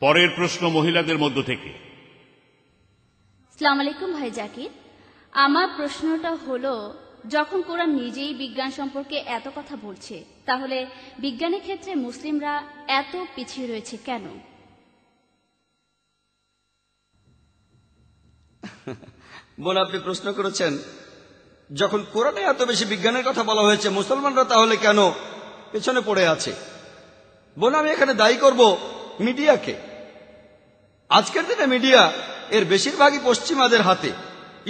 পরের প্রশ্ন মহিলাদের মধ্য থেকে। আসসালামু আলাইকুম ভাই জাকির, আমার প্রশ্নটা হলো, যখন কোরআন নিজেই বিজ্ঞান সম্পর্কে এত কথা বলছে, তাহলে বিজ্ঞানের ক্ষেত্রে মুসলিমরা এত পিছিয়ে রয়েছে কেন? বোন, আপনি প্রশ্ন করেছেন, যখন কোরআনে এত বেশি বিজ্ঞানের কথা বলা হয়েছে, মুসলমানরা তাহলে কেন পেছনে পড়ে আছে? বোন, আমি এখানে দায়ী করব মিডিয়াকে। আজকের দিনে মিডিয়া এর বেশিরভাগই পশ্চিমাদের হাতে।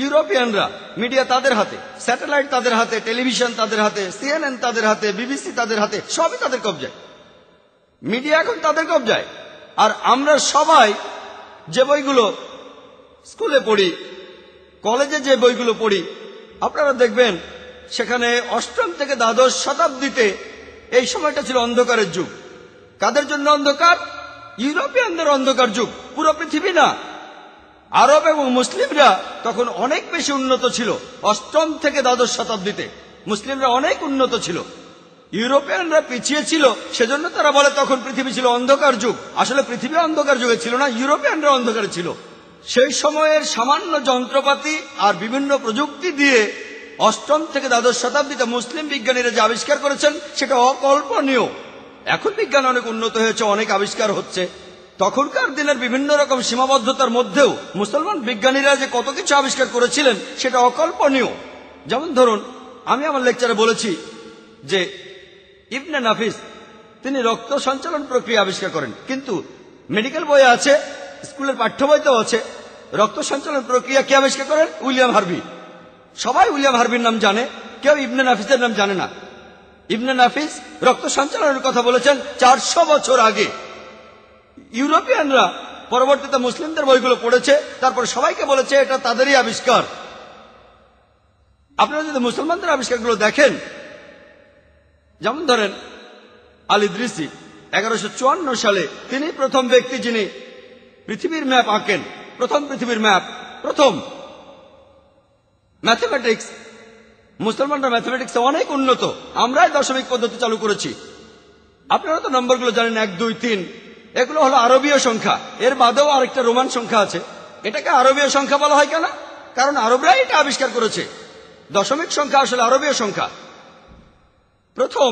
ইউরোপিয়ানরা মিডিয়া তাদের হাতে, স্যাটেলাইট তাদের হাতে, টেলিভিশন তাদের হাতে, সিএনএন তাদের হাতে, বিবিসি তাদের হাতে, সবই তাদের কবজায়। মিডিয়া এখন তাদের কবজায়। আর আমরা সবাই যে বইগুলো স্কুলে পড়ি, কলেজে যে বইগুলো পড়ি, আপনারা দেখবেন সেখানে অষ্টম থেকে দ্বাদশ শতাব্দীতে এই সময়টা ছিল অন্ধকারের যুগ। কাদের জন্য অন্ধকার? ইউরোপিয়ানদের অন্ধকার যুগ, পুরো পৃথিবী না। আরব এবং মুসলিমরা তখন অনেক বেশি উন্নত ছিল। অষ্টম থেকে দ্বাদশ শতাব্দীতে মুসলিমরা অনেক উন্নত ছিল, ইউরোপিয়ানরা পিছিয়ে ছিল। সেজন্য তারা বলে তখন পৃথিবী ছিল অন্ধকার যুগ। আসলে পৃথিবী অন্ধকার যুগে ছিল না, ইউরোপিয়ানরা অন্ধকারে ছিল। সেই সময়ের সামান্য যন্ত্রপাতি আর বিভিন্ন প্রযুক্তি দিয়ে অষ্টম থেকে দ্বাদশ শতাব্দীতে মুসলিম বিজ্ঞানীরা যে আবিষ্কার করেছেন সেটা অকল্পনীয়। এখন বিজ্ঞান অনেক উন্নত হয়েছে, অনেক আবিষ্কার হচ্ছে। তখনকার দিনের বিভিন্ন রকম সীমাবদ্ধতার মধ্যেও মুসলমান বিজ্ঞানীরা যে কত কিছু আবিষ্কার করেছিলেন সেটা অকল্পনীয়। যেমন ধরুন, আমি আমার লেকচারে বলেছি যে ইবনে নাফিস তিনি রক্ত সঞ্চালন প্রক্রিয়া আবিষ্কার করেন, কিন্তু মেডিকেল বইয়ে আছে, স্কুলের পাঠ্য বইতেও আছে, রক্ত সঞ্চালন প্রক্রিয়া কে আবিষ্কার করেন? William Harvey. সবাই উইলিয়াম হার্ভির নাম জানে, কেউ ইবনে নাফিসের নাম জানে না। ইবনে নাফিস রক্ত সঞ্চালনের কথা বলেছেন 400 বছর আগে। ইউরোপিয়ানরা পরবর্তীতে মুসলিমদের বইগুলো পড়েছে, তারপর সবাইকে বলেছে এটা তাদেরই আবিষ্কার। আপনারা যদি মুসলমানদের আবিষ্কারগুলো দেখেন, যেমন ধরেন আল ইদ্রিসি 1154 সালে তিনি প্রথম ব্যক্তি যিনি পৃথিবীর ম্যাপ আঁকেন, প্রথম পৃথিবীর ম্যাপ, প্রথম। ম্যাথমেটিক্স, মুসলমানরা ম্যাথমেটিক্সে অনেক উন্নত, আমরাই দশমিক পদ্ধতি চালু করেছি। আপনারা তো নম্বরগুলো জানেন, 1 2 3, এগুলো হলো আরবীয় সংখ্যা। এর বাদেও আরেকটা রোমান সংখ্যা আছে। এটাকে আরবীয় সংখ্যা বলা হয় কেন? কারণ আরবরাই এটা আবিষ্কার করেছে। দশমিক সংখ্যা আসলে আরবীয় সংখ্যা। প্রথম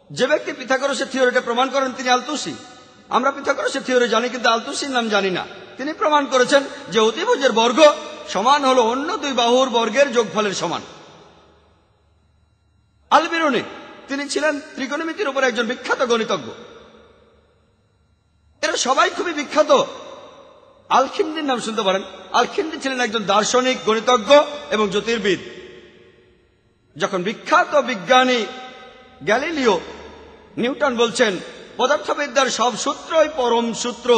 যে ব্যক্তি পিথাগোরাসের থিওরিটা প্রমাণ করেন তিনি আলতুসি। আমরা পিথাগোরাসের থিওরি জানি, কিন্তু আলতুসির নাম জানি না। তিনি প্রমাণ করেছেন যে অতিভুজের বর্গ সমান হলো অন্য দুই বাহুর বর্গের যোগফলের সমান। আল বিরুনি তিনি ছিলেন ত্রিকোণমিতির উপর একজন বিখ্যাত গণিতজ্ঞ। এরা সবাই খুবই বিখ্যাত। আলখিন্দির নাম শুনতে পারেন। আলখিন্দি ছিলেন একজন দার্শনিক, গণিতজ্ঞ এবং জ্যোতির্বিদ। যখন বিখ্যাত বিজ্ঞানী গ্যালিলিও নিউটন বলছেন পদার্থবিদ্যার সব সূত্রই পরম সূত্র,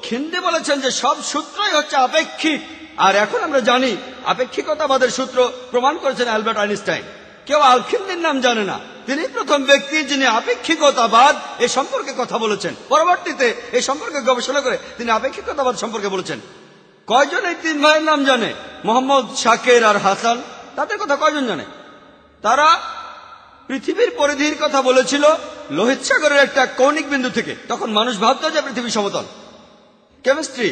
খিন্দি বলেছেন যে সব সূত্রই হচ্ছে আপেক্ষিক। আর এখন আমরা জানি আপেক্ষিকতাবাদের সূত্র প্রমাণ করেছেন অ্যালবার্ট আইনস্টাইন। কেউ আলখিন্দির নাম জানে না। তিনি প্রথম ব্যক্তি যিনি আপেক্ষিকতাবাদ এ সম্পর্কে কথা বলেছেন। পরবর্তীতে এই সম্পর্কে গবেষণা করে তিনি আপেক্ষিকতাবাদ সম্পর্কে বলেছেন। কয়জন এই 3 ভাইয়ের নাম জানে? মোহাম্মদ, শাকের আর হাসান। তাদের কথা কয়জন জানে? তারা পৃথিবীর পরিধির কথা বলেছিল লোহিত সাগরের একটা কৌণিক বিন্দু থেকে। তখন মানুষ ভাবত যে পৃথিবী সমতল। কেমিস্ট্রি,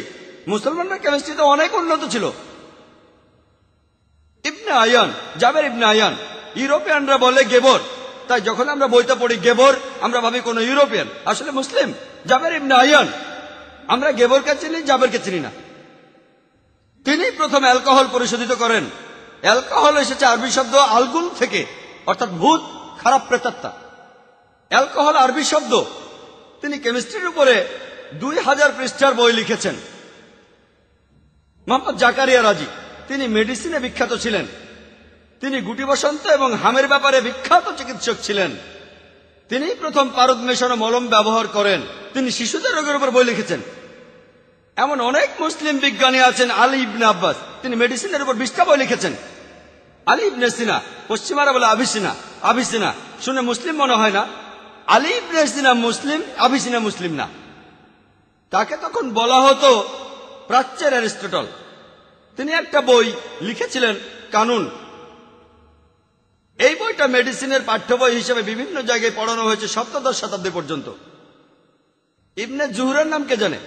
মুসলমানরা কেমিস্ট্রিতে অনেক উন্নত ছিল। ইবনে আয়ান, জাবের ইবনে আয়ান, ইউরোপিয়ানরা বলে গেবর। তাই যখন আমরা বইতে পড়ি গেবর, আমরা ভাবি কোন ইউরোপিয়ান, আসলে মুসলিম। জাবের ইবনে আয়ান। আমরা গেবরকে চিনি, জাবেরকে চিনি না। তিনি প্রথম অ্যালকোহল পরিশোধিত করেন। অ্যালকোহল এসেছে আরবি শব্দ আলগুল থেকে, অর্থাৎ ভূত, খারাপ প্রেতাত্মা। অ্যালকোহল আরবি শব্দ। তিনি কেমিস্ট্রির উপরে 2000 পৃষ্ঠার বই লিখেছেন। মোহাম্মদ জাকারিয়া রাজি, তিনি মেডিসিনে বিখ্যাত ছিলেন। তিনি গুটি বসন্ত এবং হামের ব্যাপারে বিখ্যাত চিকিৎসক ছিলেন। তিনি প্রথম পারদ মেশানো মলম ব্যবহার করেন। তিনি শিশুদের রোগের উপর বই লিখেছেন। এমন অনেক মুসলিম বিজ্ঞানী আছেন। আলী ইবনে আব্বাস, তিনি মেডিসিনের উপর 20টা বই লিখেছেন। আলী ইবনে সিনা, পশ্চিমারা বলে আভিসিনা, আভিসিনা শুনে মুসলিম মনে হয় না। আলী ইবনে সিনা মুসলিম, আভিসিনা মুসলিম না। তাকে তখন বলা হতো প্রাচ্যের অ্যারিস্টটল। তিনি একটা বই লিখেছিলেন, কানুন। এই বইটা মেডিসিনের পাঠ্য বই হিসেবে বিভিন্ন জায়গায় পড়ানো হয়েছে 17 শতাব্দী পর্যন্ত। ইবনে জুহরের নাম কে জানে?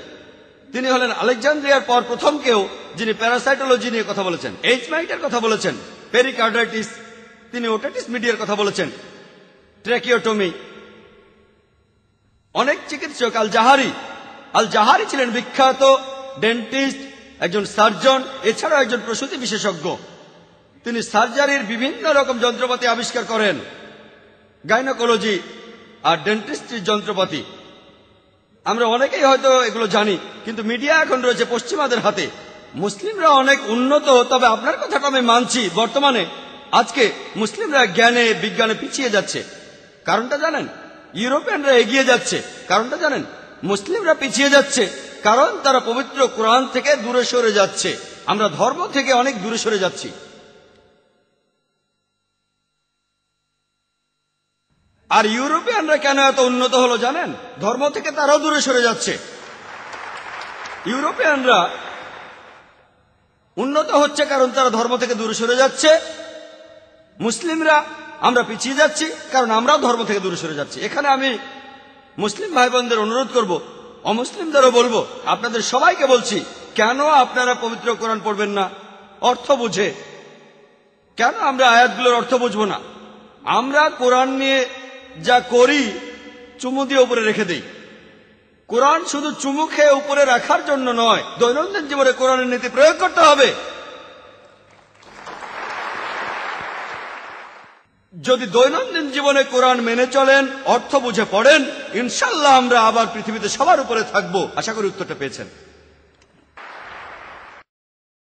তিনি হলেন আলেকজান্দ্রিয়ার পর প্রথম কেউ যিনি প্যারাসাইটোলজি নিয়ে কথা বলেছেন, এইচ মাইটের কথা বলেছেন, পেরিকার্ডাইটিস, তিনি ওটাইটিস মিডিয়ার কথা বলেছেন, ট্র্যাকিওটমি। অনেক চিকিৎসক আল জাহারি ছিলেন বিখ্যাত ডেন্টিস্ট, একজন সার্জন, এছাড়াও একজন প্রসূতি বিশেষজ্ঞ। তিনি সার্জারির বিভিন্ন রকম যন্ত্রপাতি আবিষ্কার করেন, গাইনোকোলজি আর ডেন্টিস্ট্রির যন্ত্রপাতি। আমরা অনেকেই হয়তো এগুলো জানি, কিন্তু মিডিয়া এখন রয়েছে পশ্চিমাদের হাতে। মুসলিমরা অনেক উন্নত, তবে আপনার কথাটা আমি মানছি, বর্তমানে আজকে মুসলিমরা জ্ঞানে বিজ্ঞানে পিছিয়ে যাচ্ছে। কারণটা জানেন? ইউরোপিয়ানরা এগিয়ে যাচ্ছে। কারণটা জানেন? মুসলিমরা পিছিয়ে যাচ্ছে কারণ তারা পবিত্র কোরআন থেকে দূরে সরে যাচ্ছে। আমরা ধর্ম থেকে অনেক দূরে সরে যাচ্ছি। আর ইউরোপিয়ানরা কেন এত উন্নত হলো জানেন? ধর্ম থেকে তারাও দূরে সরে যাচ্ছে। ইউরোপিয়ানরা উন্নত হচ্ছে কারণ তারা ধর্ম থেকে দূরে সরে যাচ্ছে। মুসলিমরা আমরা পিছিয়ে যাচ্ছি কারণ আমরাও ধর্ম থেকে দূরে সরে যাচ্ছি। এখানে আমি মুসলিম ভাই বোনদের অনুরোধ করব, অমুসলিমদেরও বলবো, আপনাদের সবাইকে বলছি, কেন আপনারা পবিত্র কোরআন পড়বেন না অর্থ বুঝে? কেন আমরা আয়াতগুলোর অর্থ বুঝবো না? আমরা কোরআন নিয়ে যা করি চুমু দিয়ে উপরে রেখে দেই। কোরআন শুধু চুমু খেয়ে উপরে রাখার জন্য নয়, দৈনন্দিন জীবনে কোরআনের নীতি প্রয়োগ করতে হবে। যদি দৈনন্দিন জীবনে কোরআন মেনে চলেন, অর্থ বুঝে পড়েন, ইনশাল্লাহ আমরা আবার পৃথিবীতে সবার উপরে থাকবো। আশা করি উত্তরটা পেয়েছেন।